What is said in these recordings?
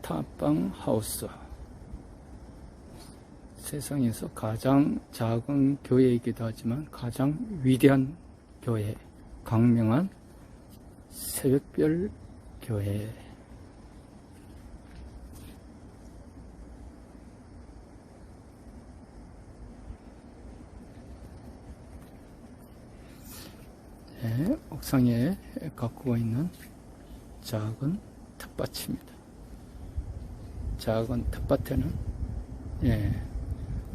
타방 하우스, 세상에서 가장 작은 교회이기도 하지만 가장 위대한 교회, 광명한 새벽별 교회. 네, 옥상에 가꾸고 있는 작은 텃밭입니다. 작은 텃밭에는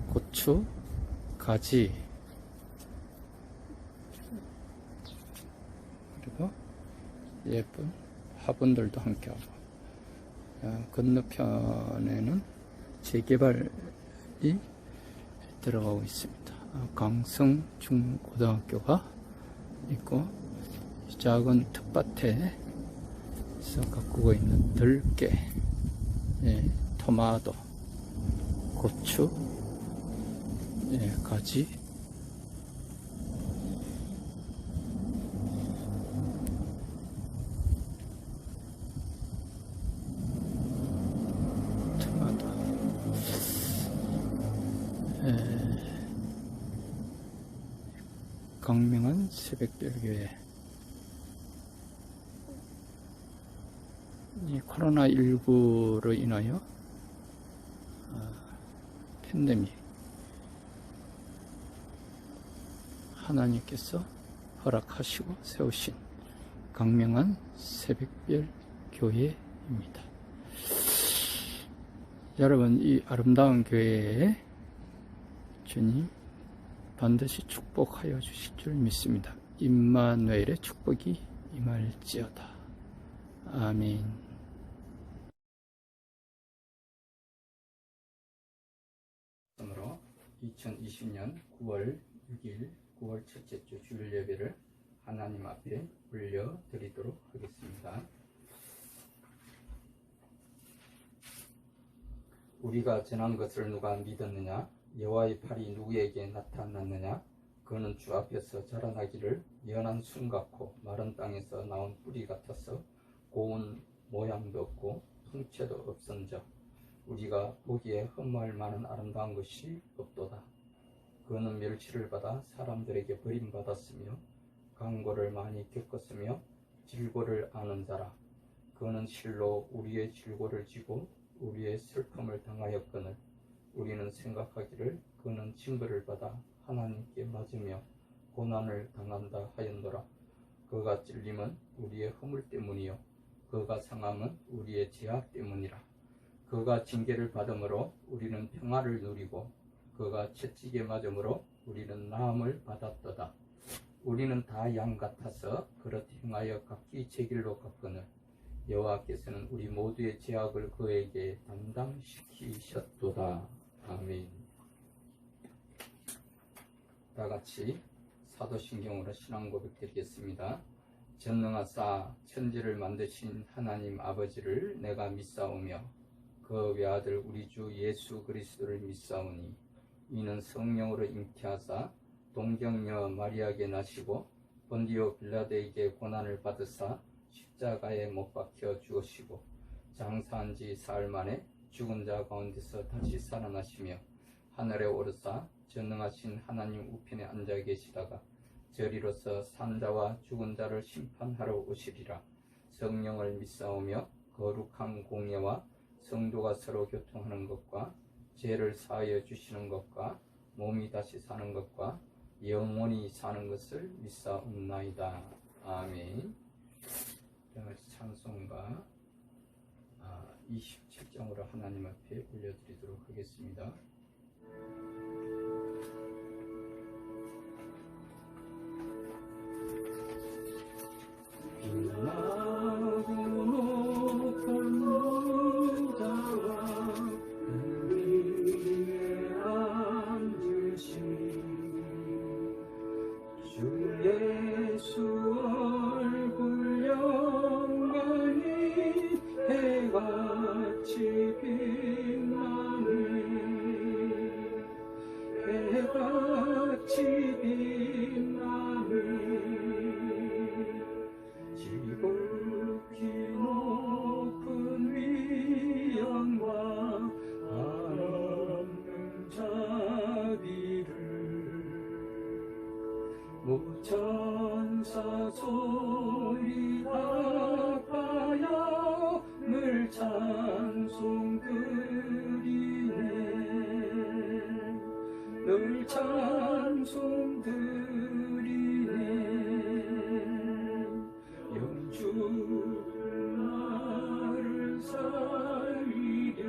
고추, 가지, 그리고 예쁜 화분들도 함께하고, 건너편에는 재개발이 들어가고 있습니다. 강성중고등학교가 있고, 작은 텃밭에서 가꾸고 있는 들깨, 토마토, 고추, 가지, 토마토, 광명한 새벽별교회. 이 코로나19로 인하여 팬데믹, 하나님께서 허락하시고 세우신 광명한 새벽별 교회입니다. 여러분, 이 아름다운 교회에 주님 반드시 축복하여 주실 줄 믿습니다. 임마누엘의 축복이 임할지어다. 아멘. 2020년 9월 6일 9월 첫째 주 주일 예배를 하나님 앞에 올려드리도록 하겠습니다. 우리가 전한 것을 누가 믿었느냐? 여호와의 팔이 누구에게 나타났느냐? 그는 주 앞에서 자라나기를 연한 순 같고 마른 땅에서 나온 뿌리 같아서 고운 모양도 없고 풍채도 없은즉 우리가 보기에 흠모할 만한 아름다운 것이 없도다. 그는 멸치를 받아 사람들에게 버림받았으며 강고를 많이 겪었으며 질고를 아는 자라. 그는 실로 우리의 질고를 지고 우리의 슬픔을 당하였거늘 우리는 생각하기를 그는 징벌을 받아 하나님께 맞으며 고난을 당한다 하였노라. 그가 찔림은 우리의 허물 때문이요 그가 상함은 우리의 죄악 때문이라. 그가 징계를 받음으로 우리는 평화를 누리고 그가 채찍에 맞음으로 우리는 나음을 받았도다. 우리는 다 양 같아서 그릇 행하여 각기 제 길로 갔거늘 여호와께서는 우리 모두의 죄악을 그에게 담당시키셨도다. 아멘. 다같이 사도신경으로 신앙 고백드리겠습니다. 전능하사 천지를 만드신 하나님 아버지를 내가 믿사오며 그 외아들 우리 주 예수 그리스도를 믿사오니 이는 성령으로 잉태하사 동정녀 마리아에게 나시고 본디오 빌라도에게 고난을 받으사 십자가에 못 박혀 죽으시고 장사한 지 사흘 만에 죽은 자 가운데서 다시 살아나시며 하늘에 오르사 전능하신 하나님 우편에 앉아 계시다가 저리로서 산자와 죽은 자를 심판하러 오시리라. 성령을 믿사오며 거룩한 공예와 성도가 서로 교통하는 것과 죄를 사하여 주시는 것과 몸이 다시 사는 것과 영원히 사는 것을 믿사옵나이다. 아멘. 찬송가 27장으로 하나님 앞에 올려드리도록 하겠습니다. 지극히 높은 무천사 소리 아파야 늘 찬송 드리네 늘 찬송 드리네 영주 나를 살리려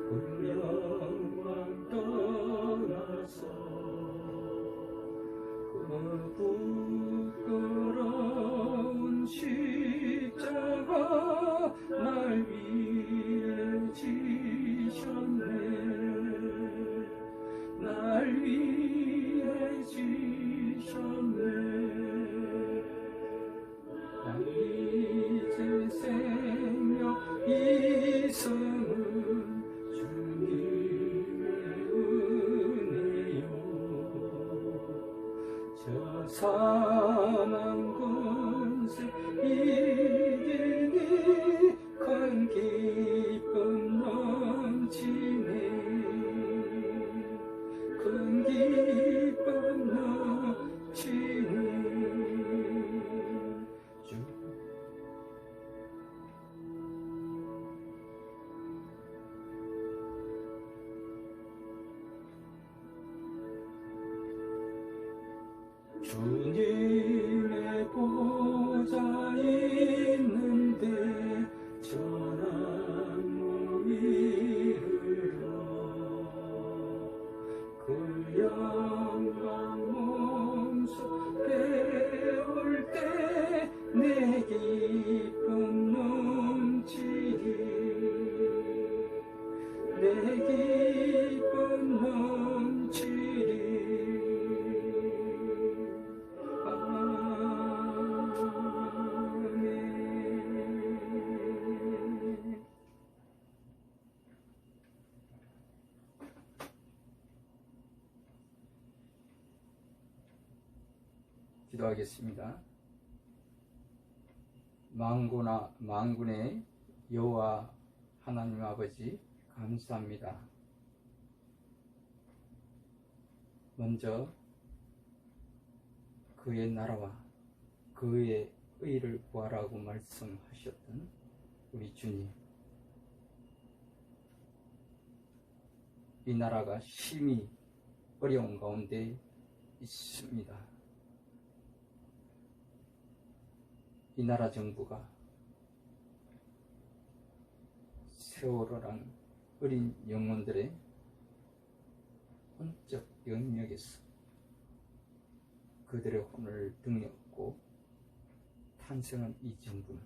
그 영광 떠나서 그 부끄러운 십자가 날 위해 지셨네 날 위해 지셨네 난 이제 생명 이성은 주님의 은혜요 저 사망 권세 이기니 큰 기쁨 넘치네 큰 기쁨 넘치네 주님의 보좌 있는데 전한 몸 이르러 그 영광 몸소 배울 때 내 기쁨 넘치리 내 기쁨 넘치리 기도하겠습니다. 만군의 여호와 하나님 아버지 감사합니다. 먼저 그의 나라와 그의 의를 구하라고 말씀하셨던 우리 주님, 이 나라가 심히 어려운 가운데 있습니다. 이 나라 정부가 세월호란 어린 영혼들의 혼적 영역에서 그들의 혼을 등에 업고 탄생한 이 정부는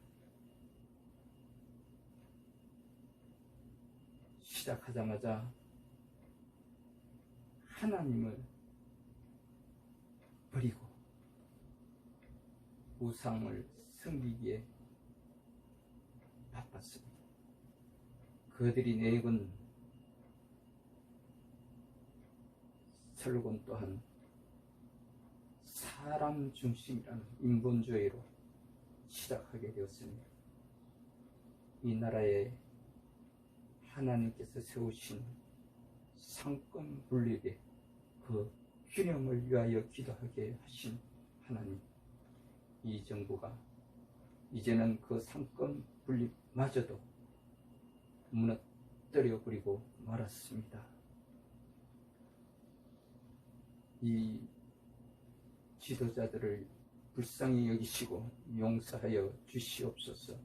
시작하자마자 하나님을 버리고 우상을 섬기기에 바빴습니다. 그들이 내건 설건 또한 사람 중심이라는 인본주의로 시작하게 되었습니다. 이 나라에 하나님께서 세우신 상권 분립의 그 균형을 위하여 기도하게 하신 하나님, 이 정부가 이제는 그 상권 분립마저도 무너뜨려 버리고 말았습니다. 이 지도자들을 불쌍히 여기시고 용서하여 주시옵소서.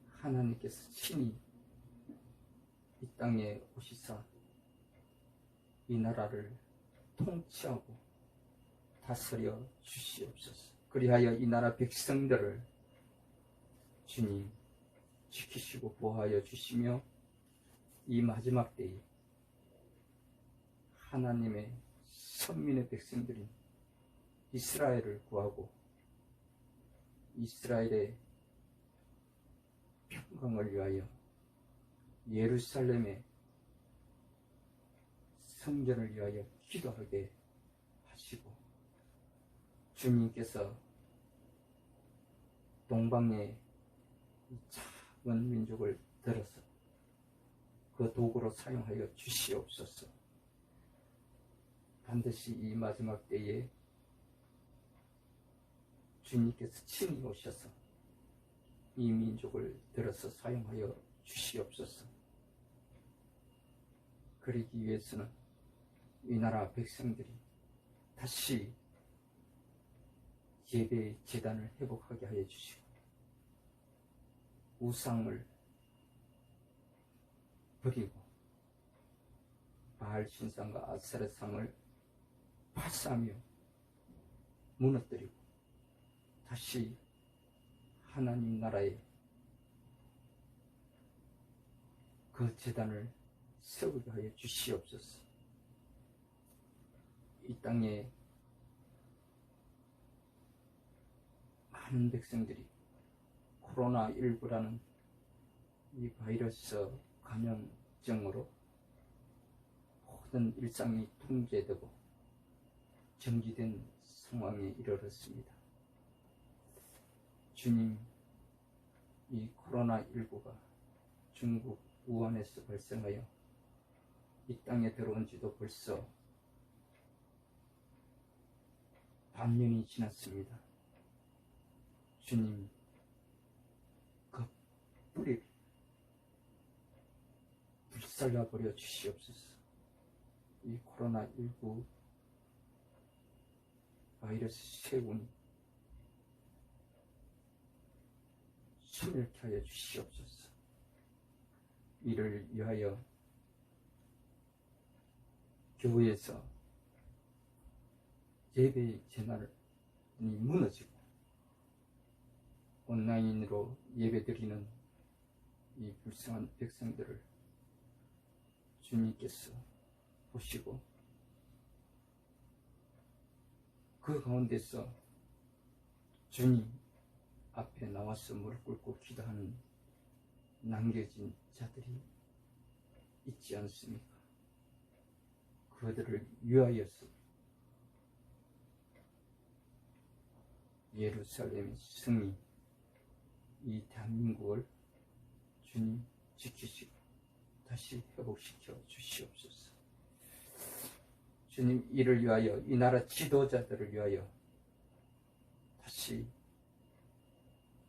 하나님께서 친히 이 땅에 오시사 이 나라를 통치하고 다스려 주시옵소서. 그리하여 이 나라 백성들을 주님 지키시고 보호하여 주시며 이 마지막 때에 하나님의 선민의 백성들인 이스라엘을 구하고 이스라엘의 평강을 위하여 예루살렘의 성전을 위하여 기도하게 하시고, 주님께서 동방의 작은 민족을 들어서 그 도구로 사용하여 주시옵소서. 반드시 이 마지막 때에 주님께서 친히 오셔서 이 민족을 들어서 사용하여 주시옵소서. 그러기 위해서는 이 나라 백성들이 다시 예배 제단을 회복하게 하여 주시고 우상을 버리고 바알 신상과 아세라상을 파괴하며 무너뜨리고 다시 하나님 나라에 그 제단을 세우게 하여 주시옵소서. 이 땅에 많은 백성들이 코로나19라는 이 바이러스 감염증으로 모든 일상이 통제되고 정지된 상황에 이르렀습니다. 주님, 이 코로나19가 중국 우한에서 발생하여 이 땅에 들어온 지도 벌써 반년이 지났습니다. 주님, 그 뿌리를 불살라버려 주시옵소서. 이 코로나19 바이러스 세군이 숨을 켜여 주시옵소서. 이를 위하여 교회에서 예배 제단이 무너지고 온라인으로 예배드리는 이 불쌍한 백성들을 주님께서 보시고 그 가운데서 주님 앞에 나와서 무릎 꿇고 기도하는 남겨진 자들이 있지 않습니까? 그들을 위하여서 예루살렘의 승리, 이 대한민국을 주님 지키시고 다시 회복시켜 주시옵소서. 주님, 이를 위하여 이 나라 지도자들을 위하여 다시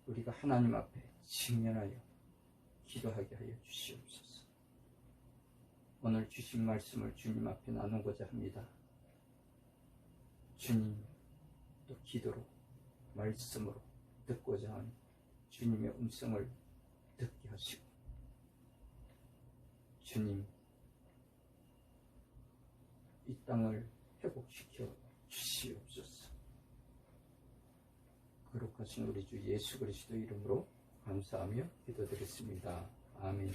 우리가 하나님 앞에 직면하여 기도하게 하여 주시옵소서. 오늘 주신 말씀을 주님 앞에 나누고자 합니다. 주님, 또 기도로 말씀으로 듣고자 하는 주님의 음성을 듣게 하시고 주님, 이 땅을 회복시켜 주시옵소서. 거룩하신 우리 주 예수 그리스도 이름으로 감사하며 기도드렸습니다. 아멘.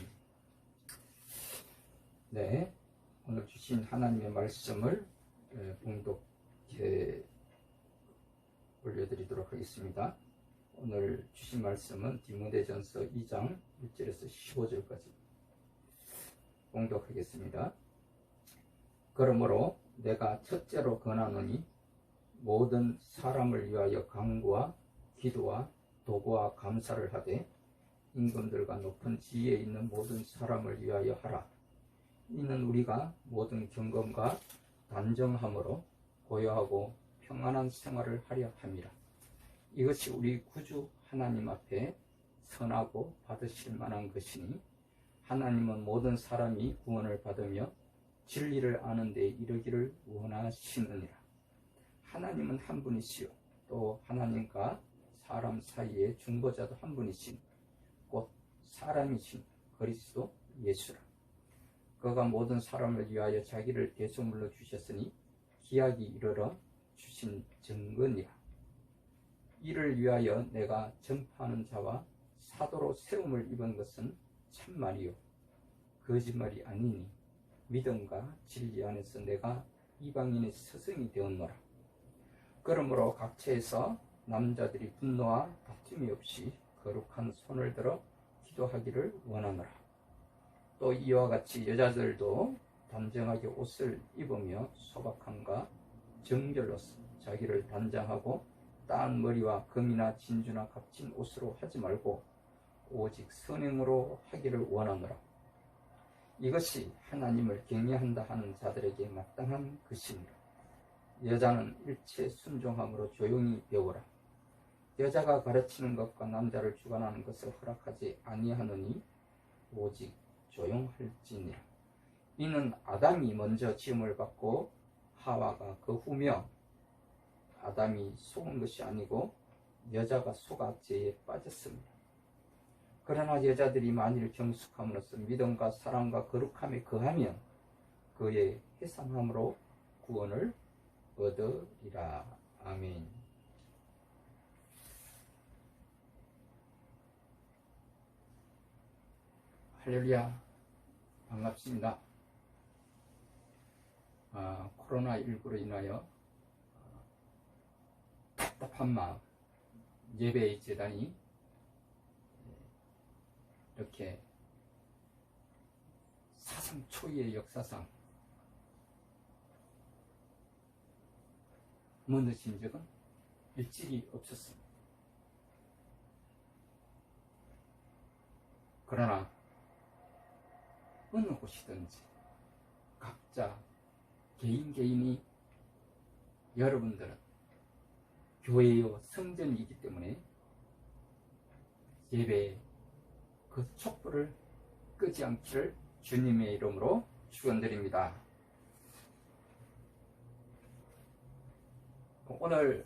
네, 오늘 주신 하나님의 말씀을 봉독해 올려드리도록 하겠습니다. 오늘 주신 말씀은 디모데전서 2장 1절에서 15절까지 봉독하겠습니다. 그러므로 내가 첫째로 권하노니 모든 사람을 위하여 간구와 기도와 도구와 감사를 하되 임금들과 높은 지위에 있는 모든 사람을 위하여 하라. 이는 우리가 모든 경건과 단정함으로 고요하고 평안한 생활을 하려 함이라. 이것이 우리 구주 하나님 앞에 선하고 받으실 만한 것이니 하나님은 모든 사람이 구원을 받으며 진리를 아는 데 이르기를 원하시느니라. 하나님은 한 분이시요 또 하나님과 사람 사이의 중보자도 한 분이신 곧 사람이신 그리스도 예수라. 그가 모든 사람을 위하여 자기를 대속물로 주셨으니 기약이 이르러 주신 증거니라. 이를 위하여 내가 전파하는 자와 사도로 세움을 입은 것은 참말이요 거짓말이 아니니 믿음과 진리 안에서 내가 이방인의 스승이 되었노라. 그러므로 각처에서 남자들이 분노와 다툼이 없이 거룩한 손을 들어 기도하기를 원하노라. 또 이와 같이 여자들도 단정하게 옷을 입으며 소박함과 정결로서 자기를 단장하고 따은 머리와 금이나 진주나 값진 옷으로 하지 말고 오직 선행으로 하기를 원하노라. 이것이 하나님을 경외한다 하는 자들에게 마땅한 것이니라. 여자는 일체 순종함으로 조용히 배우라. 여자가 가르치는 것과 남자를 주관하는 것을 허락하지 아니하느니 오직 조용할지니라. 이는 아담이 먼저 지음을 받고 하와가 그 후며 아담이 속은 것이 아니고 여자가 속아 죄에 빠졌습니다. 그러나 여자들이 만일 경숙함으로써 믿음과 사랑과 거룩함에 거하면 그의 해산함으로 구원을 얻으리라. 아멘. 할렐루야. 반갑습니다. 코로나19로 인하여 답답한 마음, 예배의 재단이 이렇게 사상 초유의 역사상 무너진 적은 일찍이 없었습니다. 그러나 어느 곳이든지 각자 개인이 여러분들은 교회요 성전이기 때문에 예배의 그 촛불을 끄지 않기를 주님의 이름으로 축원드립니다. 오늘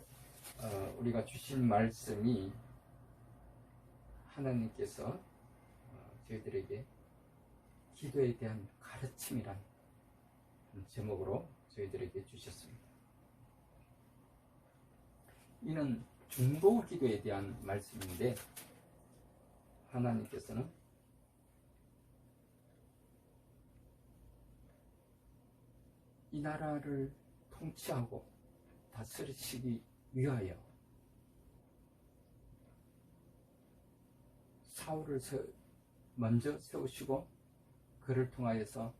우리가 주신 말씀이 하나님께서 저희들에게 기도에 대한 가르침이란 제목으로 저희들에게 주셨습니다. 이는 중보 기도에 대한 말씀인데 하나님께서는 이 나라를 통치하고 다스리시기 위하여 사울을 먼저 세우시고 그를 통하여서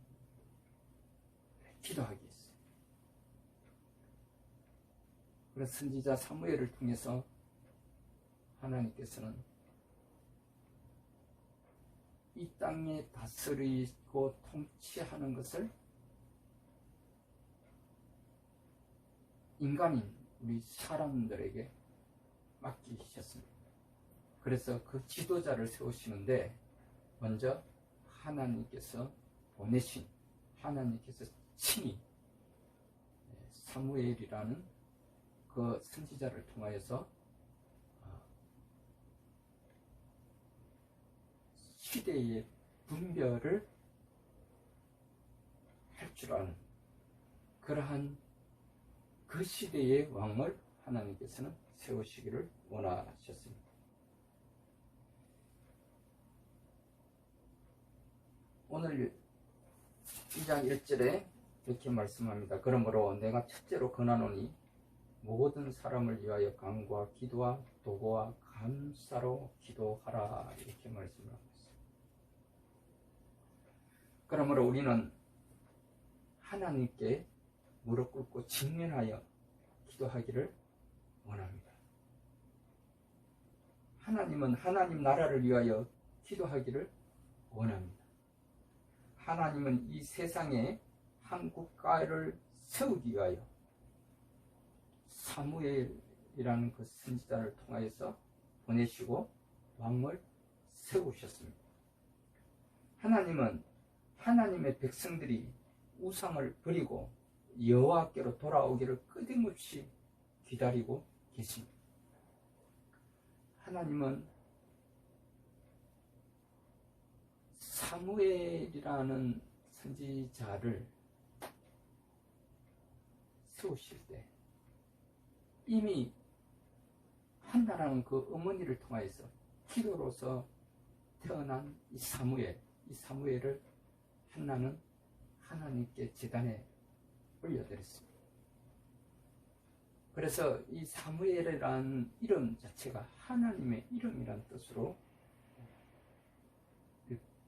기도하게 했어요. 그래서 선지자 사무엘을 통해서 하나님께서는 이 땅에 다스리고 통치하는 것을 인간인 우리 사람들에게 맡기셨습니다. 그래서 그 지도자를 세우시는데 먼저 하나님께서 보내신 하나님께서 친히 사무엘이라는 그 선지자를 통하여서 시대의 분별을 할 줄 아는 그러한 그 시대의 왕을 하나님께서는 세우시기를 원하셨습니다. 오늘 2장 1절에 이렇게 말씀합니다. 그러므로 내가 첫째로 권하노니 모든 사람을 위하여 간구와 기도와 도구와 감사로 기도하라. 이렇게 말씀을 하고 있습니다. 그러므로 우리는 하나님께 무릎 꿇고 직면하여 기도하기를 원합니다. 하나님은 하나님 나라를 위하여 기도하기를 원합니다. 하나님은 이 세상에 한 국가를 세우기 위하여 사무엘이라는 그 선지자를 통하여서 보내시고 왕을 세우셨습니다. 하나님은 하나님의 백성들이 우상을 버리고 여호와께로 돌아오기를 끊임없이 기다리고 계십니다. 하나님은 사무엘이라는 선지자를 세우실 때 이미 한나라는 그 어머니를 통하여서 기도로서 태어난 이 사무엘을 한나는 하나님께 제단에 올려드렸습니다. 그래서 이 사무엘이라는 이름 자체가 하나님의 이름이라는 뜻으로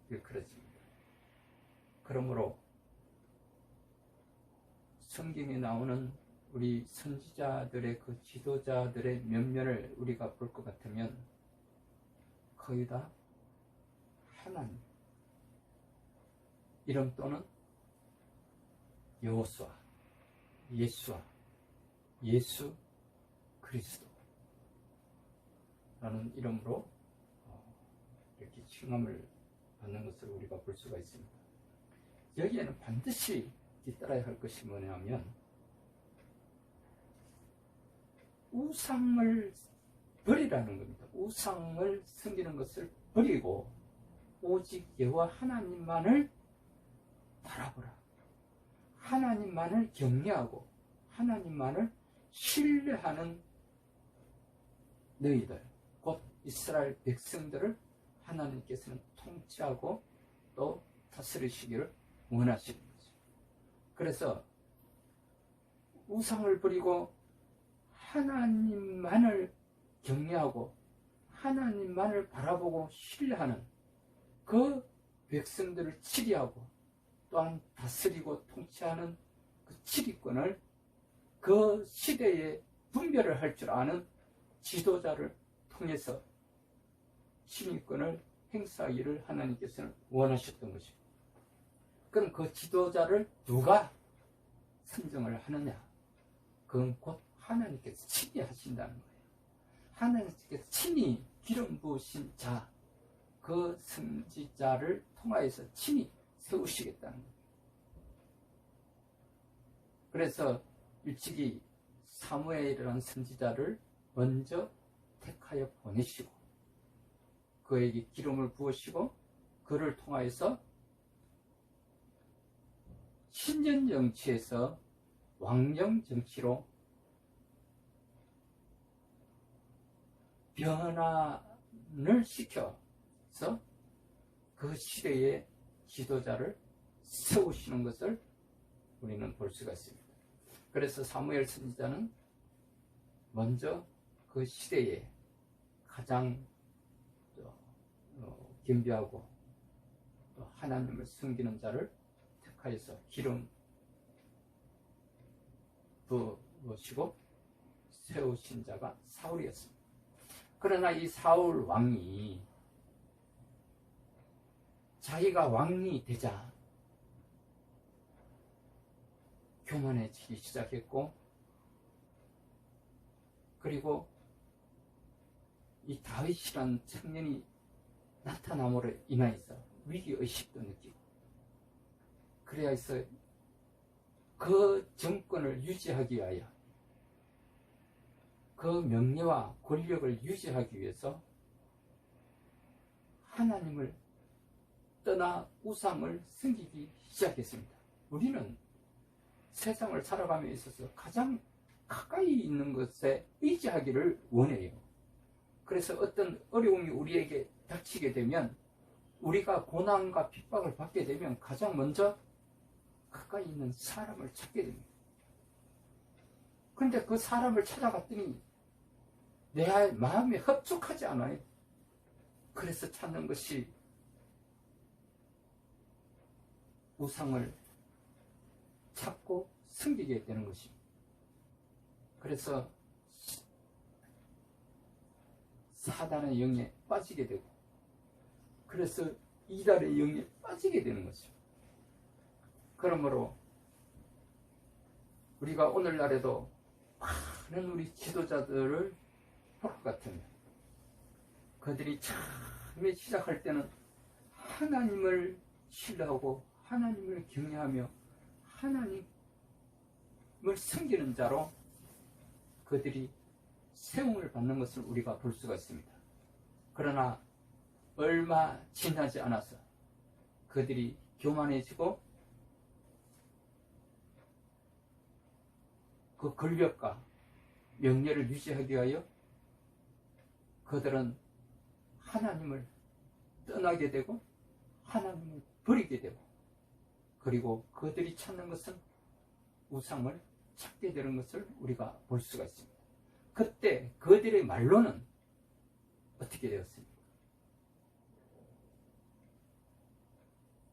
일컬어집니다. 그러므로 성경에 나오는 우리 선지자들의 그 지도자들의 면면을 우리가 볼 것 같으면 거의 다 하나님 이름 또는 여호수아, 예수아 예수 그리스도라는 이름으로 이렇게 칭함을 받는 것을 우리가 볼 수가 있습니다. 여기에는 반드시 뒤따라야 할 것이 뭐냐면 우상을 버리라는 겁니다. 우상을 섬기는 것을 버리고 오직 여호와 하나님만을 바라보라. 하나님만을 경외하고 하나님만을 신뢰하는 너희들, 곧 이스라엘 백성들을 하나님께서는 통치하고 또 다스리시기를 원하시는 거죠. 그래서 우상을 버리고 하나님만을 경외하고 하나님만을 바라보고 신뢰하는 그 백성들을 치리하고 또한 다스리고 통치하는 그 치리권을 그 시대에 분별을 할 줄 아는 지도자를 통해서 신위권을 행사하기를 하나님께서는 원하셨던 것입니다. 그럼 그 지도자를 누가 선정을 하느냐? 그건 곧 하나님께서 친히 하신다는 거예요. 하나님께서 친히 기름 부으신 자, 그 선지자를 통하여서 친히 세우시겠다는 거예요. 그래서 일찍이 사무엘이라는 선지자를 먼저 택하여 보내시고 그에게 기름을 부으시고 그를 통하여서 신전 정치에서 왕정 정치로 변화를 시켜서 그 시대의 지도자를 세우시는 것을 우리는 볼 수가 있습니다. 그래서 사무엘 선지자는 먼저 그 시대에 가장 겸비하고 또 하나님을 섬기는 자를 택하여서 기름 부으시고 세우신 자가 사울이었습니다. 그러나 이 사울 왕이 자기가 왕이 되자 교만해지기 시작했고, 그리고 이 다윗이라는 청년이 나타남으로 인하여서 위기의식도 느끼고, 그래야 해서 그 정권을 유지하기 위하여, 그 명예와 권력을 유지하기 위해서 하나님을 떠나 우상을 섬기기 시작했습니다. 우리는 세상을 살아감에 있어서 가장 가까이 있는 것에 의지하기를 원해요. 그래서 어떤 어려움이 우리에게 닥치게 되면, 우리가 고난과 핍박을 받게 되면 가장 먼저 가까이 있는 사람을 찾게 됩니다. 그런데 그 사람을 찾아갔더니 내 마음에 흡족하지 않아요. 그래서 찾는 것이 우상을 찾고 섬기게 되는 것입니다. 그래서 사단의 영에 빠지게 되고, 그래서 이달의 영에 빠지게 되는 것입니다. 그러므로 우리가 오늘날에도 많은 우리 지도자들을 볼 것 같으면, 그들이 처음에 시작할 때는 하나님을 신뢰하고 하나님을 경외하며 하나님을 섬기는 자로 그들이 세움을 받는 것을 우리가 볼 수가 있습니다. 그러나 얼마 지나지 않아서 그들이 교만해지고 그 권력과 명예를 유지하기 위하여 그들은 하나님을 떠나게 되고 하나님을 버리게 되고, 그리고 그들이 찾는 것은 우상을 찾게 되는 것을 우리가 볼 수가 있습니다. 그때 그들의 말로는 어떻게 되었습니까?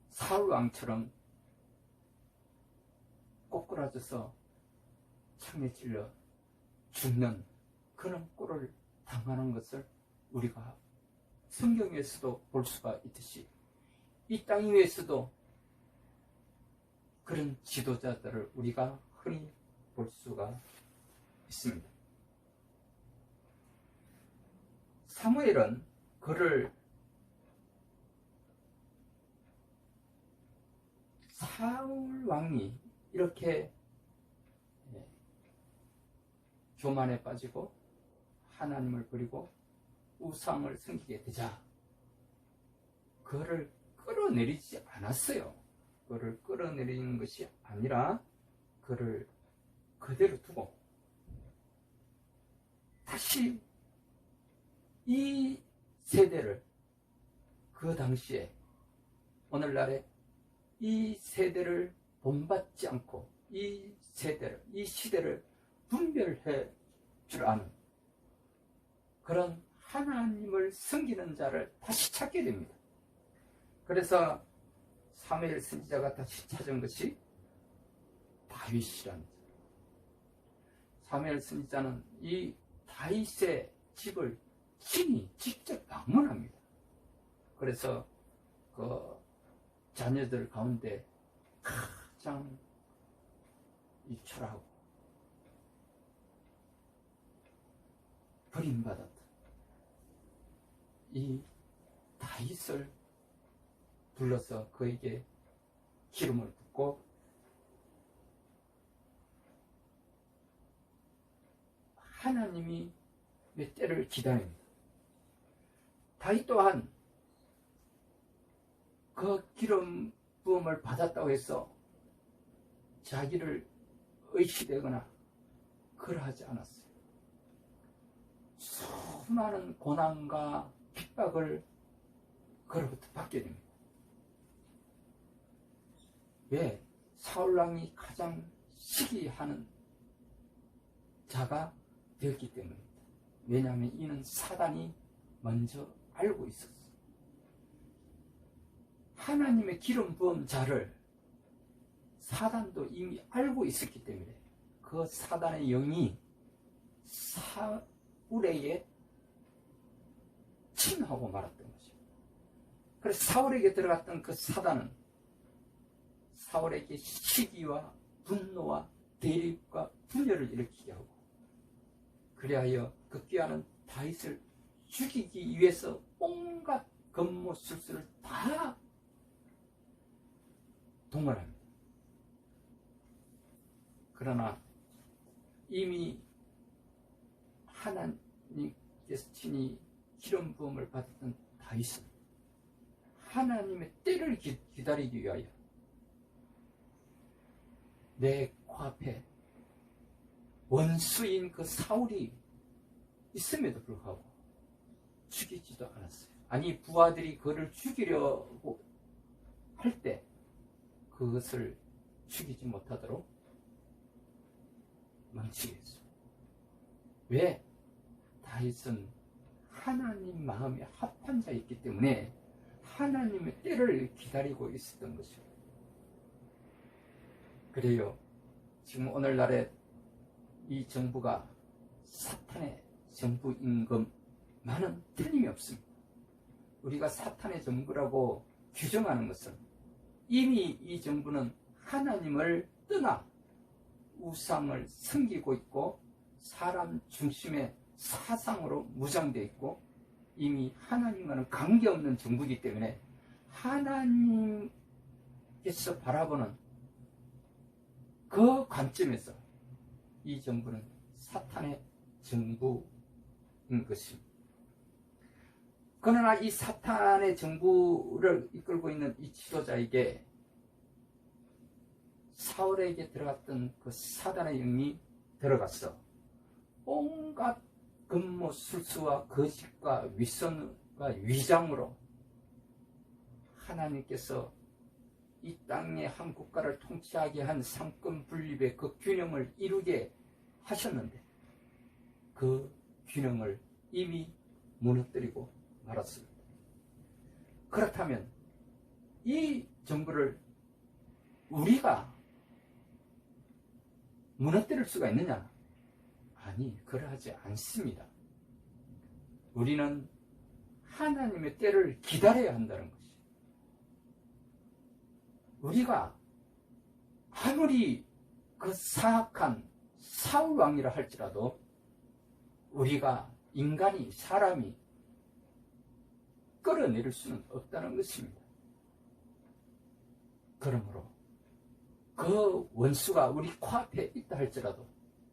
사울 왕처럼 꼬꾸라져서 창에 찔려 죽는 그런 꼴을 당하는 것을 우리가 성경에서도 볼 수가 있듯이, 이 땅 위에서도 그런 지도자들을 우리가 흔히 볼 수가 있습니다. 사무엘은 그를 사울 왕이 이렇게 교만에 빠지고 하나님을 버리고 우상을 섬기게 되자 그를 끌어내리지 않았어요. 그를 끌어내리는 것이 아니라 그를 그대로 두고 다시 이 세대를, 그 당시에 오늘날의 이 세대를 본받지 않고 이 세대를, 이 시대를 분별해 줄 아는 그런 하나님을 섬기는 자를 다시 찾게 됩니다. 그래서 사무엘 선지자가 다시 찾은 것이 다윗이라는 자. 사무엘 선지자는 이 다윗의 집을 친히 직접 방문합니다. 그래서 그 자녀들 가운데 가장 초라하고 버림받았던 이 다윗을 불러서 그에게 기름을 붓고 하나님이 몇 때를 기다립니다. 다윗 또한 그 기름 부음을 받았다고 해서 자기를 의시되거나 그러하지 않았어요. 수많은 고난과 핍박을 그로부터 받게 됩니다. 왜? 사울왕이 가장 시기하는 자가 되었기 때문입니다. 왜냐하면 이는 사단이 먼저 알고 있었어요. 하나님의 기름 부은 자를 사단도 이미 알고 있었기 때문에 그 사단의 영이 사울에게 침하고 말았던 것이죠. 그래서 사울에게 들어갔던 그 사단은 사울에게 시기와 분노와 대립과 분열을 일으키게 하고 그리하여 그 귀하는 다윗을 죽이기 위해서 온갖 검모술수를 다 동원합니다. 그러나 이미 하나님께서 친히 기름 부음을 받았던 다윗은 하나님의 때를 기다리기 위하여 내 코앞에 원수인 그 사울이 있음에도 불구하고 죽이지도 않았어요. 아니 부하들이 그를 죽이려고 할 때 그것을 죽이지 못하도록 망치게 했어요. 왜? 다윗은 하나님 마음에 합한 자였기 때문에 하나님의 때를 기다리고 있었던 것이요. 그래요. 지금 오늘날의 이 정부가 사탄의 정부인 것만은 틀림이 없습니다. 우리가 사탄의 정부라고 규정하는 것은 이미 이 정부는 하나님을 떠나 우상을 섬기고 있고 사람 중심의 사상으로 무장되어 있고 이미 하나님과는 관계없는 정부이기 때문에 하나님께서 바라보는 그 관점에서 이 정부는 사탄의 정부인 것입니다. 그러나 이 사탄의 정부를 이끌고 있는 이 지도자에게 사울에게 들어갔던 그 사단의 영이 들어갔어. 온갖 금모술수와 거짓과 윗선과 위장으로 하나님께서 이 땅의 한 국가를 통치하게 한 상권 분립의 그 균형을 이루게 하셨는데 그 균형을 이미 무너뜨리고 말았습니다. 그렇다면 이 정부를 우리가 무너뜨릴 수가 있느냐? 아니, 그러하지 않습니다. 우리는 하나님의 때를 기다려야 한다는 것이. 우리가 아무리 그 사악한 사울 왕이라 할지라도 우리가 인간이 사람이 끌어내릴 수는 없다는 것입니다. 그러므로 그 원수가 우리 코앞에 있다 할지라도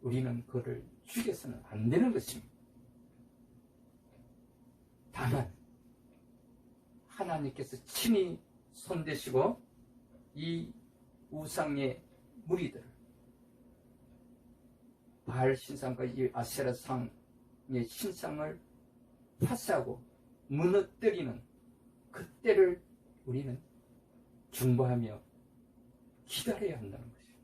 우리는 그를 죽여서는 안 되는 것입니다. 다만 하나님께서 친히 손대시고 이 우상의 무리들을 바알 신상과 이 아세라상의 신상을 파쇄하고 무너뜨리는 그때를 우리는 중보하며 기다려야 한다는 것이죠.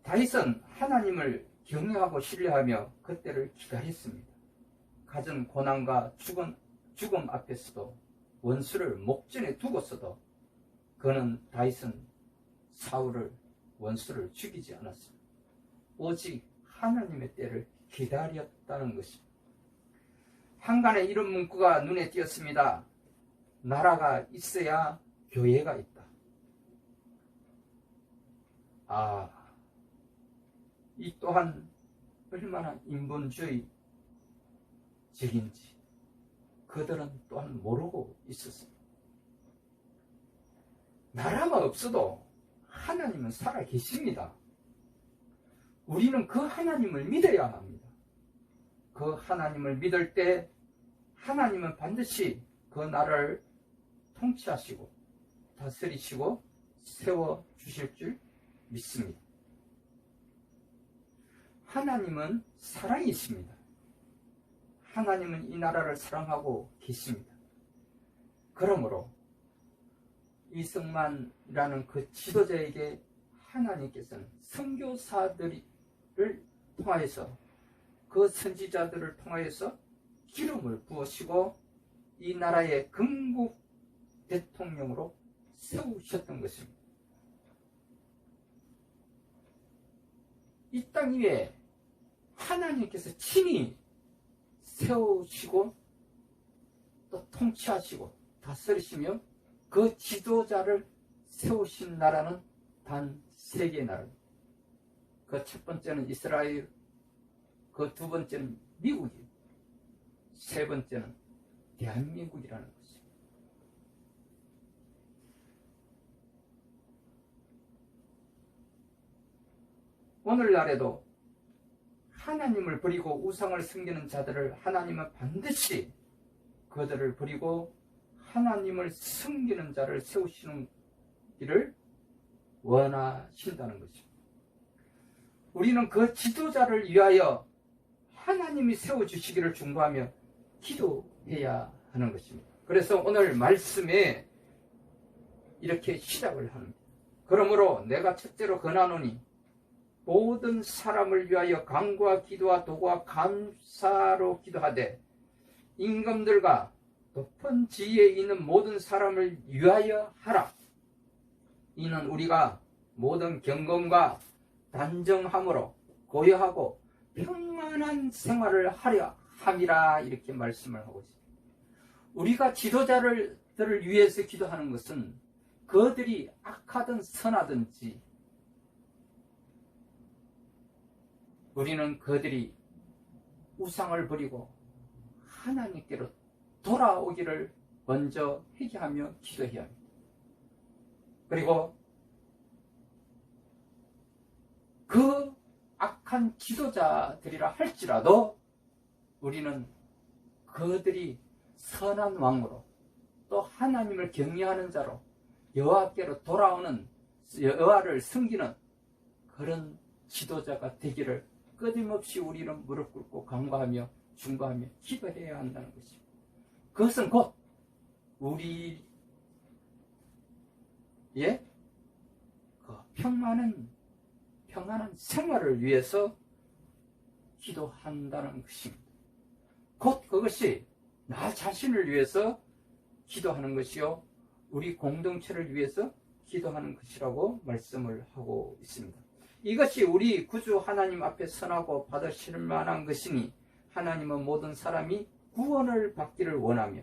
다윗은 하나님을 경외하고 신뢰하며 그때를 기다렸습니다. 갖은 고난과 죽음 앞에서도 원수를 목전에 두고서도 그는 다윗은 사울을 원수를 죽이지 않았습니다. 오직 하나님의 때를 기다렸다는 것입니다. 한간에 이런 문구가 눈에 띄었습니다. 나라가 있어야 교회가 있다. 이 또한 얼마나 인본주의적인지 그들은 또한 모르고 있었습니다. 나라가 없어도 하나님은 살아 계십니다. 우리는 그 하나님을 믿어야 합니다. 그 하나님을 믿을 때 하나님은 반드시 그 나라를 통치하시고 다스리시고 세워주실 줄 믿습니다. 하나님은 사랑이십니다. 하나님은 이 나라를 사랑하고 계십니다. 그러므로 이승만이라는 그 지도자에게 하나님께서는 선교사들을 통하여서 그 선지자들을 통하여서 기름을 부으시고 이 나라의 건국 대통령으로 세우셨던 것입니다. 이 땅 위에 하나님께서 친히 세우시고 또 통치하시고 다스리시며 그 지도자를 세우신 나라는 단 3개의 나라입니다. 그 첫 번째는 이스라엘, 그 두 번째는 미국이에요. 세 번째는 대한민국이라는 것입니다. 오늘날에도 하나님을 버리고 우상을 섬기는 자들을 하나님은 반드시 그들을 버리고 하나님을 섬기는 자를 세우시는 길을 원하신다는 것입니다. 우리는 그 지도자를 위하여 하나님이 세워주시기를 중보하며 기도해야 하는 것입니다. 그래서 오늘 말씀에 이렇게 시작을 합니다. 그러므로 내가 첫째로 권하노니 모든 사람을 위하여 간구와 기도와 도구와 감사로 기도하되 임금들과 높은 지위에 있는 모든 사람을 위하여 하라. 이는 우리가 모든 경건과 단정함으로 고요하고 평안한 생활을 하려 함이라. 이렇게 말씀을 하고 있습니다. 우리가 지도자들을 위해서 기도하는 것은 그들이 악하든 선하든지 우리는 그들이 우상을 버리고 하나님께로 돌아오기를 먼저 회개하며 기도해야 합니다. 그리고 그 악한 지도자들이라 할지라도 우리는 그들이 선한 왕으로 또 하나님을 경외하는 자로 여호와께로 돌아오는 여호와를 섬기는 그런 지도자가 되기를 끊임없이 우리는 무릎 꿇고 간구하며 중보하며 기도해야 한다는 것입니다. 그것은 곧 우리의 그 평안한 생활을 위해서 기도한다는 것입니다. 곧 그것이 나 자신을 위해서 기도하는 것이요 우리 공동체를 위해서 기도하는 것이라고 말씀을 하고 있습니다. 이것이 우리 구주 하나님 앞에 선하고 받으실 만한 것이니 하나님은 모든 사람이 구원을 받기를 원하며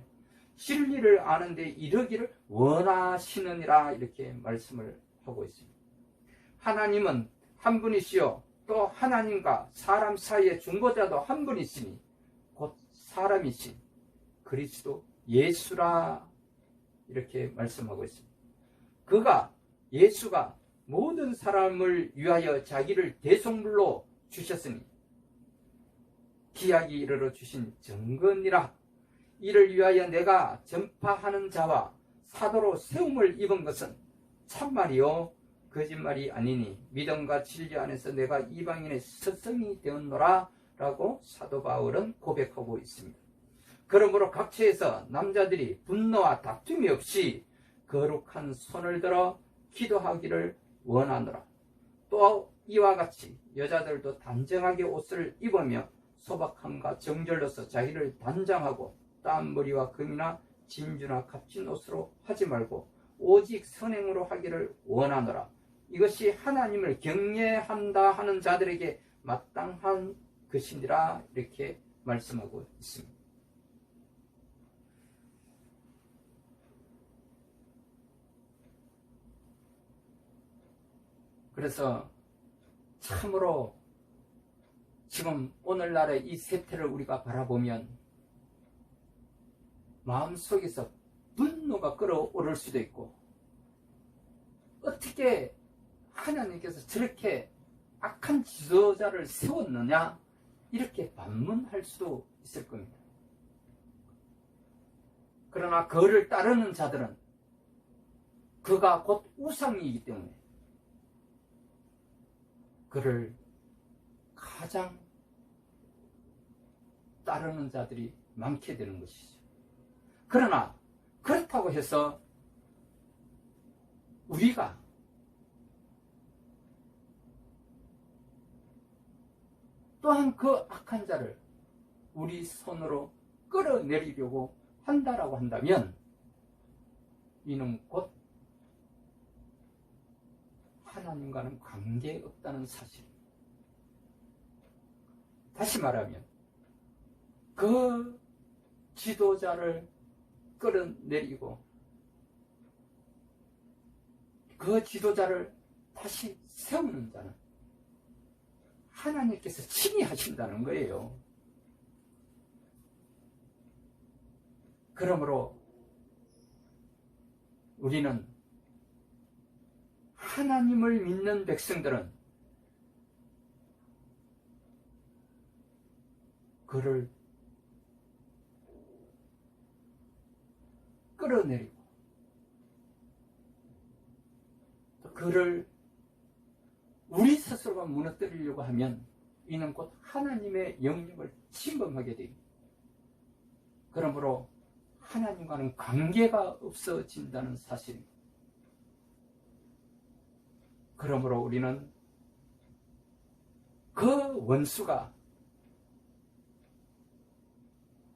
진리를 아는 데 이르기를 원하시느니라. 이렇게 말씀을 하고 있습니다. 하나님은 한 분이시요 또 하나님과 사람 사이의 중보자도 한 분이시니 곧 사람이신 그리스도 예수라 이렇게 말씀하고 있습니다. 예수가 모든 사람을 위하여 자기를 대속물로 주셨으니 기약이 이르러 주신 증거니라. 이를 위하여 내가 전파하는 자와 사도로 세움을 입은 것은 참말이요 거짓말이 아니니 믿음과 진리 안에서 내가 이방인의 스승이 되었노라 라고 사도 바울은 고백하고 있습니다. 그러므로 각처에서 남자들이 분노와 다툼이 없이 거룩한 손을 들어 기도하기를 원하노라. 또 이와 같이 여자들도 단정하게 옷을 입으며 소박함과 정절로서 자기를 단장하고 땀머리와 금이나 진주나 값진 옷으로 하지 말고 오직 선행으로 하기를 원하노라. 이것이 하나님을 경외한다 하는 자들에게 마땅한 것이니라 이렇게 말씀하고 있습니다. 그래서 참으로 지금 오늘날의 이 세태를 우리가 바라보면 마음속에서 분노가 끓어오를 수도 있고 어떻게 하나님께서 저렇게 악한 지도자를 세웠느냐 이렇게 반문할 수도 있을 겁니다. 그러나 그를 따르는 자들은 그가 곧 우상이기 때문에 그를 가장 따르는 자들이 많게 되는 것이죠. 그러나 그렇다고 해서 우리가 또한 그 악한 자를 우리 손으로 끌어내리려고 한다라고 한다면 이는 곧 하나님과는 관계없다는 사실입니다. 다시 말하면 그 지도자를 끌어내리고 그 지도자를 다시 세우는 자는 하나님께서 친히 하신다는 거예요. 그러므로 우리는 하나님을 믿는 백성들은 그를 끌어내리고 그를 우리 스스로가 무너뜨리려고 하면 이는 곧 하나님의 영역을 침범하게 됩니다. 그러므로 하나님과는 관계가 없어진다는 사실입니다. 그러므로 우리는 그 원수가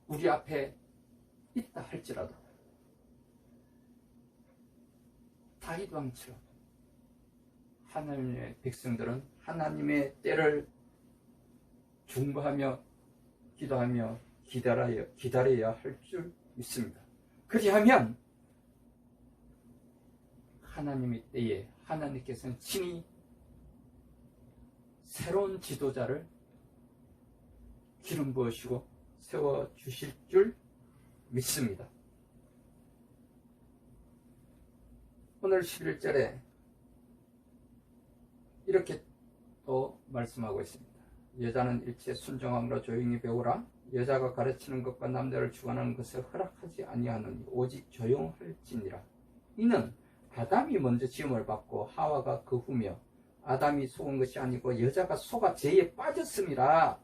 우리 앞에 있다 할지라도 다윗 왕처럼 하나님의 백성들은 하나님의 때를 중보하며 기도하며 기다려야 할 줄 믿습니다. 그리하면 하나님의 때에 하나님께서는 친히 새로운 지도자를 기름 부으시고 세워주실 줄 믿습니다. 오늘 11절에 이렇게 또 말씀하고 있습니다. 여자는 일체 순종함으로 조용히 배우라. 여자가 가르치는 것과 남자를 주관하는 것을 허락하지 아니하느니 오직 조용할지니라. 이는 아담이 먼저 지음을 받고 하와가 그 후며 아담이 속은 것이 아니고 여자가 속아 죄에 빠졌음이라.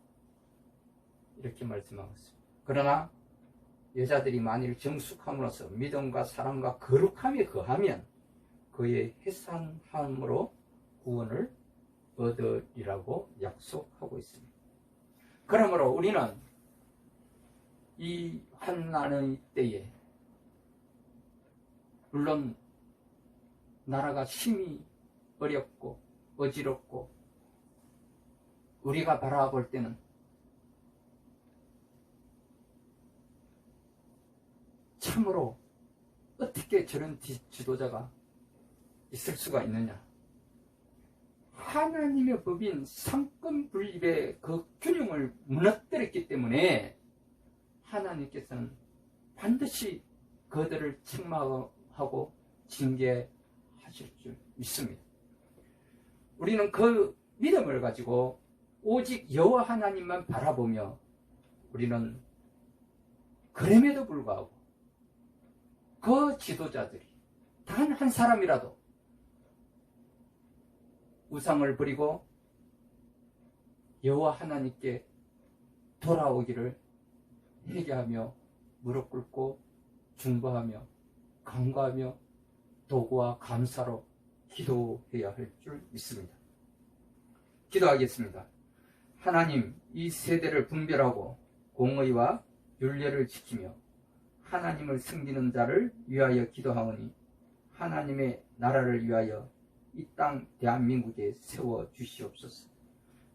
이렇게 말씀하고 있습니다. 그러나 여자들이 만일 정숙함으로써 믿음과 사랑과 거룩함에 거하면 그의 해산함으로 구원을 얻으리라고 약속하고 있습니다. 그러므로 우리는 이 환난의 때에 물론 나라가 심히 어렵고 어지럽고 우리가 바라볼 때는 참으로 어떻게 저런 지도자가 있을 수가 있느냐. 하나님의 법인 상권 분립의 그 균형을 무너뜨렸기 때문에 하나님께서는 반드시 그들을 책망하고 징계하실 줄 믿습니다. 우리는 그 믿음을 가지고 오직 여호와 하나님만 바라보며 우리는 그럼에도 불구하고 그 지도자들이 단 한 사람이라도 우상을 버리고 여호와 하나님께 돌아오기를 회개하며 무릎 꿇고 중보하며 간구하며 도구와 감사로 기도해야 할 줄 믿습니다. 기도하겠습니다. 하나님, 이 세대를 분별하고 공의와 윤례를 지키며 하나님을 섬기는 자를 위하여 기도하오니 하나님의 나라를 위하여 이 땅 대한민국에 세워 주시옵소서.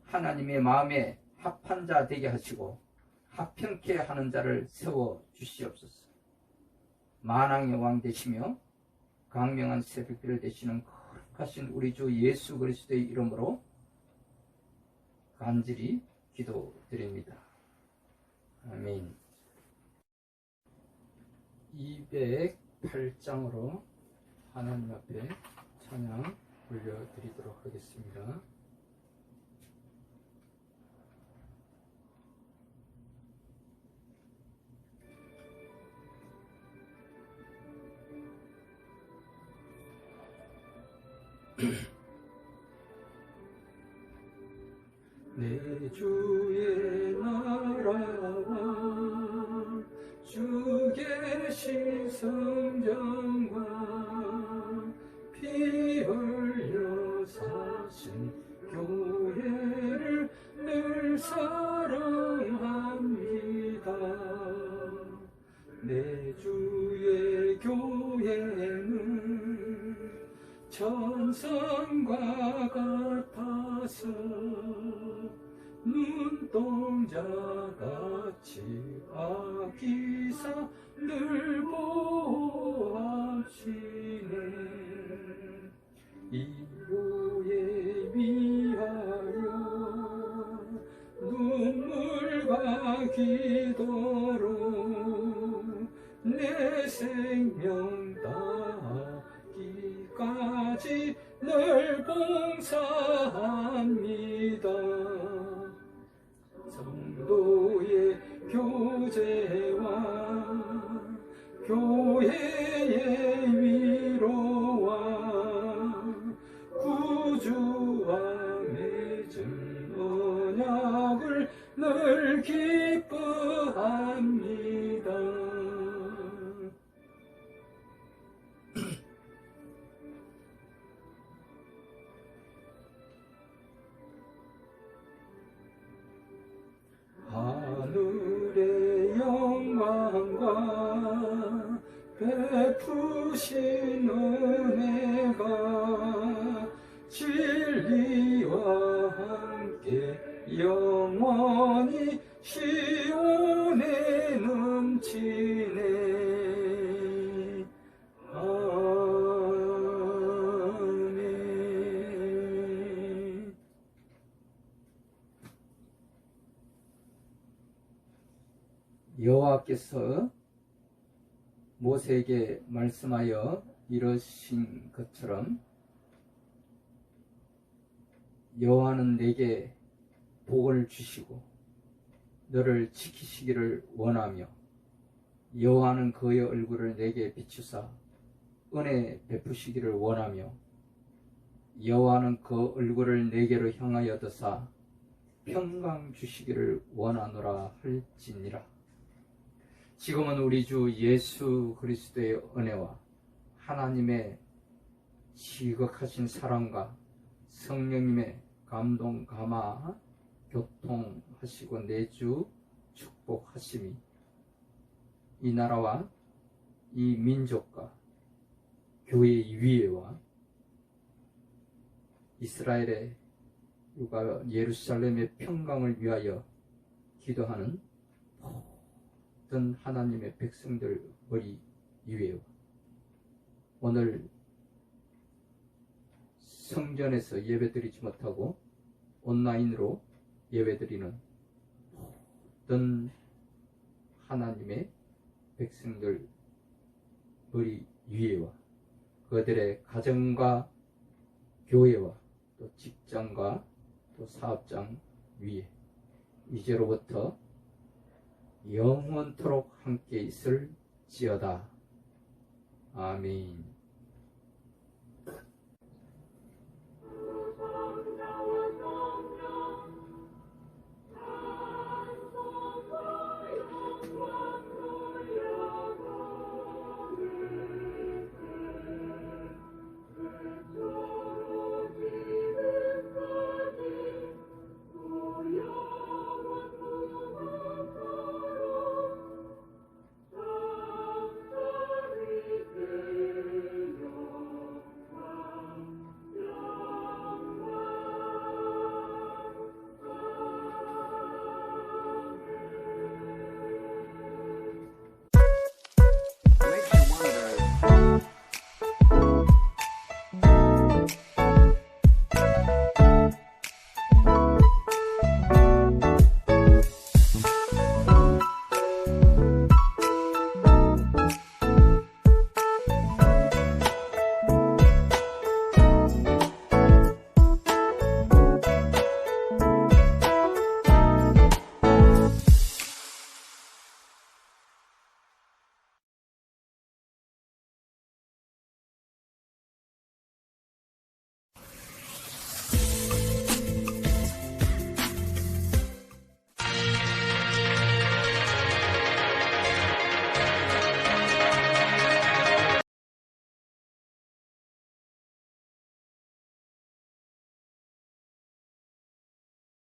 하나님의 마음에 합한 자 되게 하시고 합평케 하는 자를 세워 주시옵소서. 만왕의 왕 되시며 강명한 새벽별 되시는 거룩하신 우리 주 예수 그리스도의 이름으로 간절히 기도드립니다. 아멘. 208장으로 하나님 앞에 찬양 올려드리도록 하겠습니다. 내 주의 나라와 주 계신 성전과 피 흘려 사신 교회를 늘 사랑합니다. 내 주의 교회는 천성과 같아서 눈동자같이 아기사 늘 보호하시네. 이 교회 위하여 눈물과 기도로 내 생명 다하기까지 늘 봉사합니다. 성도의 교제와 교회의 위로와 구주와 맺은 언약을 늘 기뻐합니다. 하늘의 영광과 베푸신 은혜가 진리와 함께 영원히 시온에 넘치네. 아멘. 여호와께서 모세에게 말씀하여 이러신 것처럼 여호와는 내게 복을 주시고 너를 지키시기를 원하며 여호와는 그의 얼굴을 내게 비추사 은혜 베푸시기를 원하며 여호와는 그 얼굴을 내게로 향하여 드사 평강 주시기를 원하노라 할지니라. 지금은 우리 주 예수 그리스도의 은혜와 하나님의 지극하신 사랑과 성령님의 감동, 감화, 교통하시고 내주 축복하심이 이 나라와 이 민족과 교회의 위에와 이스라엘의 유가 예루살렘의 평강을 위하여 기도하는 모든 하나님의 백성들 머리 위에 오늘 성전에서 예배드리지 못하고 온라인으로 예배드리는 모든 하나님의 백성들 우리 위에와 그들의 가정과 교회와 또 직장과 또 사업장 위에 이제로부터 영원토록 함께 있을지어다. 아멘.